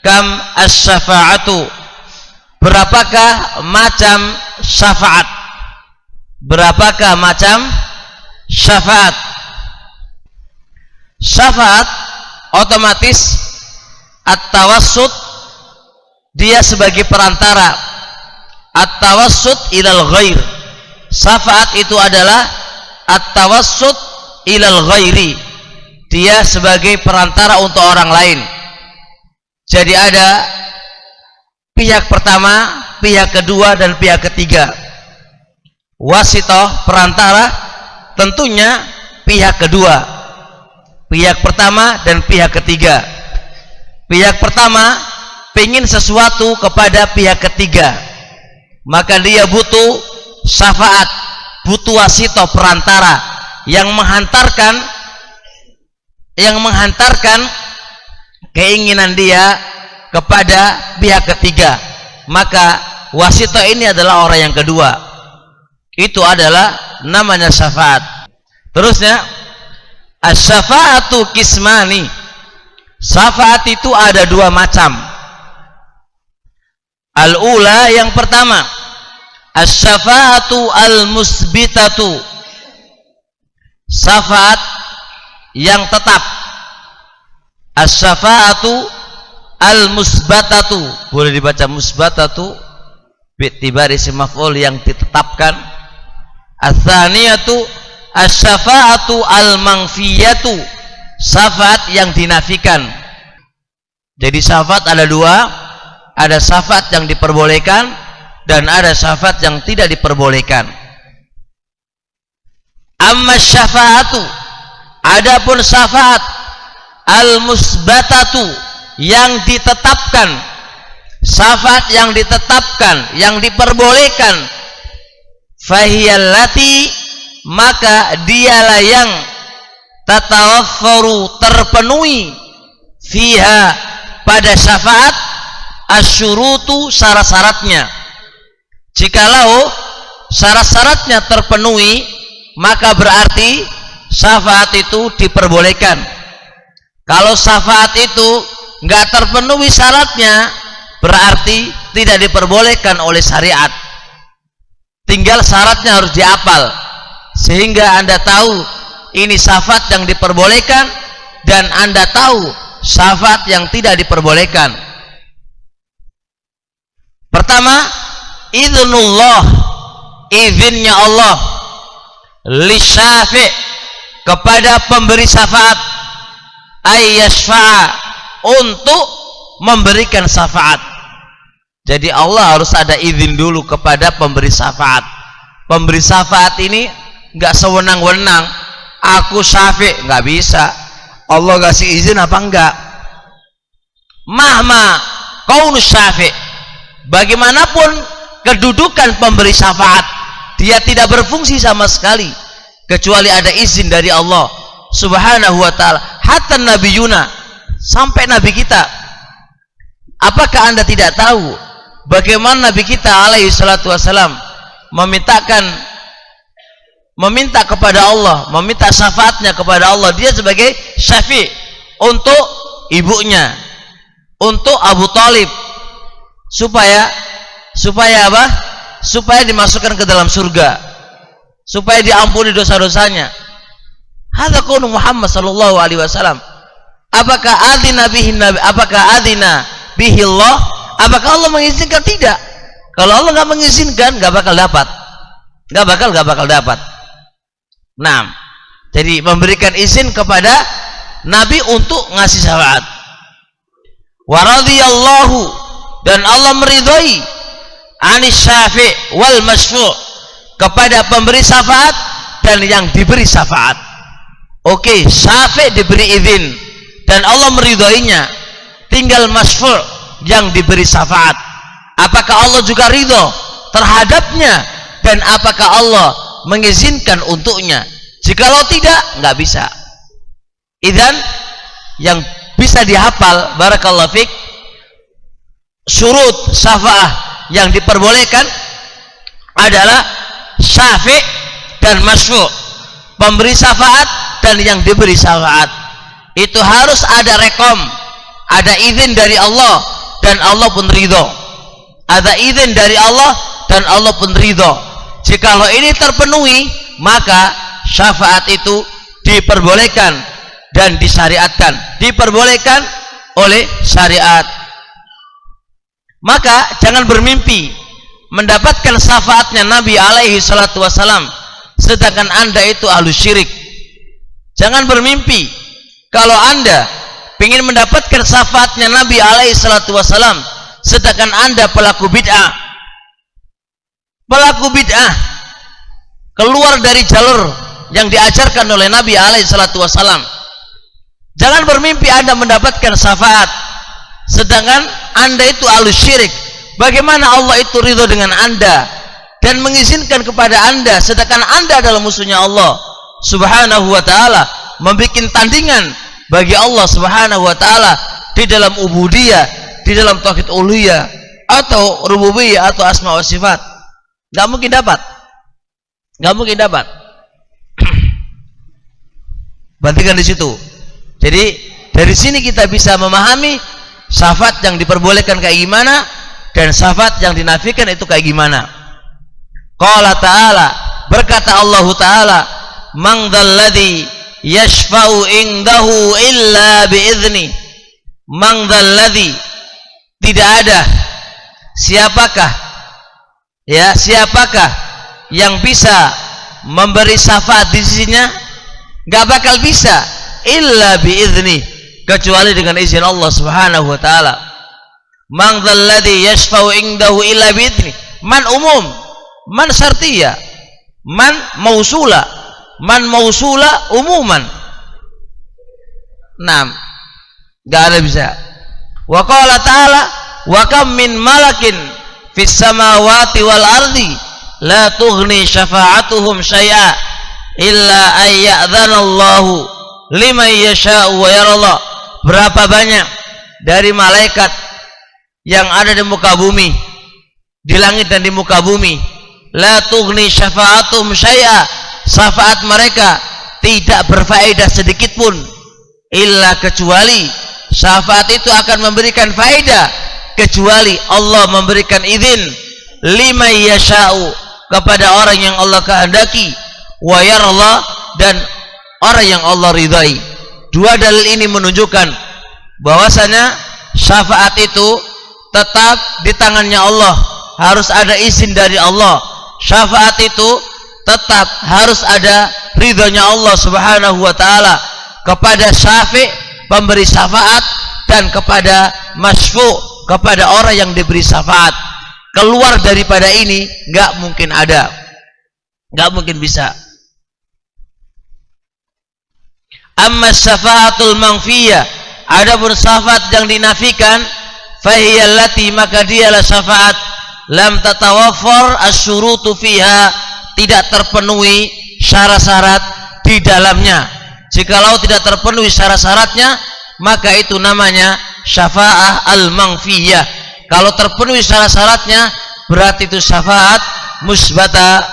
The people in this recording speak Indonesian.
kam as-syafa'atu, berapakah macam syafaat? Berapakah macam syafaat? Syafaat otomatis at-tawassut, dia sebagai perantara. At-tawassut ilal ghair. Syafaat itu adalah at-tawassut ilal ghairi, dia sebagai perantara untuk orang lain. Jadi ada pihak pertama, pihak kedua, dan pihak ketiga. Wasitoh, perantara, tentunya pihak kedua, pihak pertama, dan pihak ketiga. Pihak pertama pengen sesuatu kepada pihak ketiga, maka dia butuh syafaat, butuh wasitoh, perantara yang menghantarkan keinginan dia kepada pihak ketiga. Maka wasitoh ini adalah orang yang kedua. Itu adalah namanya syafaat. Terusnya, asy-syafa'atu kismani. Syafaat itu ada dua macam. Al-ula, yang pertama, asy-syafa'atu al-musbitatu, syafaat yang tetap. Asy-syafa'atu al-musbatatu, boleh dibaca musbatatu bi'tibari isim maf'ul, yang ditetapkan. Ats-tsaniyatu asy-syafa'atu al-manfiyatu, syafaat yang dinafikan. Jadi syafaat ada dua, ada syafaat yang diperbolehkan dan ada syafaat yang tidak diperbolehkan. Amma syafa'atu, adapun syafaat al-musbatatu, yang ditetapkan, syafaat yang ditetapkan, yang diperbolehkan, fahiyallati, maka dialah yang tatawaffaru, terpenuhi, fiha, pada syafaat, asyurutu, syarat-syaratnya. Jikalau syarat-syaratnya terpenuhi, maka berarti syafaat itu diperbolehkan. Kalau syafaat itu nggak terpenuhi syaratnya, berarti tidak diperbolehkan oleh syariat. Tinggal syaratnya harus dihafal, sehingga Anda tahu ini syafaat yang diperbolehkan dan Anda tahu syafaat yang tidak diperbolehkan. Pertama, idznullah, izinnya Allah, lisyafi', kepada pemberi syafaat, ayyashfa'a, untuk memberikan syafaat. Jadi Allah harus ada izin dulu kepada pemberi syafaat. Pemberi syafaat ini nggak sewenang-wenang, aku syafi', nggak bisa. Allah kasih izin apa enggak? Mahma kaunu syafi', bagaimanapun kedudukan pemberi syafaat, dia tidak berfungsi sama sekali kecuali ada izin dari Allah Subhanahu wa ta'ala. Hatta nabiyuna, sampai nabi kita. Apakah Anda tidak tahu bagaimana Nabi kita alaihi salatu wassalam meminta kepada Allah, meminta syafaatnya kepada Allah, dia sebagai syafi' untuk ibunya, untuk Abu Thalib, supaya apa? Supaya dimasukkan ke dalam surga, supaya diampuni dosa-dosanya. Hadza qaulu Muhammad sallallahu alaihi wasallam. Apakah adzina bihi nabi? Apakah adzina bihi Allah? Apakah Allah mengizinkan? Tidak. Kalau Allah nggak mengizinkan, nggak bakal dapat. Nggak bakal dapat. Nah, jadi memberikan izin kepada Nabi untuk ngasih syafaat. Wa radhiyallahu, dan Allah meridhai, anis syafi' wal masyfu', kepada pemberi syafaat dan yang diberi syafaat. Oke, syafi' diberi izin dan Allah meridhoinya, tinggal masyfu' yang diberi syafaat. Apakah Allah juga ridho terhadapnya dan apakah Allah mengizinkan untuknya? Jikalau tidak, nggak bisa. Idzan, yang bisa dihafal, barakallahu fik, syurut syafaah yang diperbolehkan adalah syafi' dan masyfu', pemberi syafaat dan yang diberi syafaat. Itu harus ada rekom, ada izin dari Allah dan Allah pun ridho. Ada izin dari Allah dan Allah pun ridho. Jikalau ini terpenuhi, maka syafaat itu diperbolehkan dan disyariatkan. Diperbolehkan oleh syariat. Maka jangan bermimpi mendapatkan syafaatnya Nabi alaihi salatu wasalam sedangkan Anda itu ahlu syirik. Jangan bermimpi kalau Anda ingin mendapatkan syafaatnya Nabi alaihi salatu wasalam sedangkan Anda pelaku bid'ah. Pelaku bid'ah keluar dari jalur yang diajarkan oleh Nabi alaihi salatu wasalam. Jangan bermimpi Anda mendapatkan syafaat sedangkan Anda itu ahlu syirik. Bagaimana Allah itu ridho dengan Anda dan mengizinkan kepada Anda sedangkan Anda adalah musuhnya Allah subhanahu wa ta'ala, membuat tandingan bagi Allah subhanahu wa ta'ala di dalam ubudiyah, di dalam tauhid uluhiyah atau rububiyah atau asma wa sifat. Gak mungkin dapat. Gak mungkin dapat. Perhatikan di situ. Jadi dari sini kita bisa memahami syafaat yang diperbolehkan kayak gimana dan syafaat yang dinafikan itu kayak gimana. Qala ta'ala, berkata Allah ta'ala, man dzalladzi yashfa'u indahu illa bi'izni. Man dzalladzi, tidak ada siapakah yang bisa memberi syafaat di sisinya? Gak bakal bisa illa bi'izni, kecuali dengan izin Allah subhanahu wa ta'ala. Man dzalladzi yashfa'u indahu illa bi'izni. Man umum, man syartiyah, man mausula umuman. 6. Gak ada bisa. Wa qala ta'ala, wa kam min malakin fis samawati wal ardi la tughni syafa'atuhum syai'a illa ayyadzanallahu liman yasha'u wa yarallah. Berapa banyak dari malaikat yang ada di muka bumi, di langit dan di muka bumi, la tughni syafa'atuhum syai'a, syafaat mereka tidak berfaedah sedikit pun, illa kecuali syafaat itu akan memberikan faedah kecuali Allah memberikan izin liman yasha'u, kepada orang yang Allah kehendaki, wa yarallah, dan orang yang Allah ridhai. Dua dalil ini menunjukkan bahwasanya syafaat itu tetap di tangannya Allah, harus ada izin dari Allah. Syafaat itu tetap harus ada ridhonya Allah subhanahu wa ta'ala kepada syafi', pemberi syafaat, dan kepada masyfu', kepada orang yang diberi syafaat. Keluar daripada ini gak mungkin ada, gak mungkin bisa. Amma syafaatul manfiyah, adapun syafaat yang dinafikan, fahiyallati, maka dialah syafaat lam tatawaffar asyurutu fiha, tidak terpenuhi syarat-syarat di dalamnya. Jikalau tidak terpenuhi syarat-syaratnya, maka itu namanya syafaat al-manfiyah. Kalau terpenuhi syarat-syaratnya, berarti itu syafaat musbata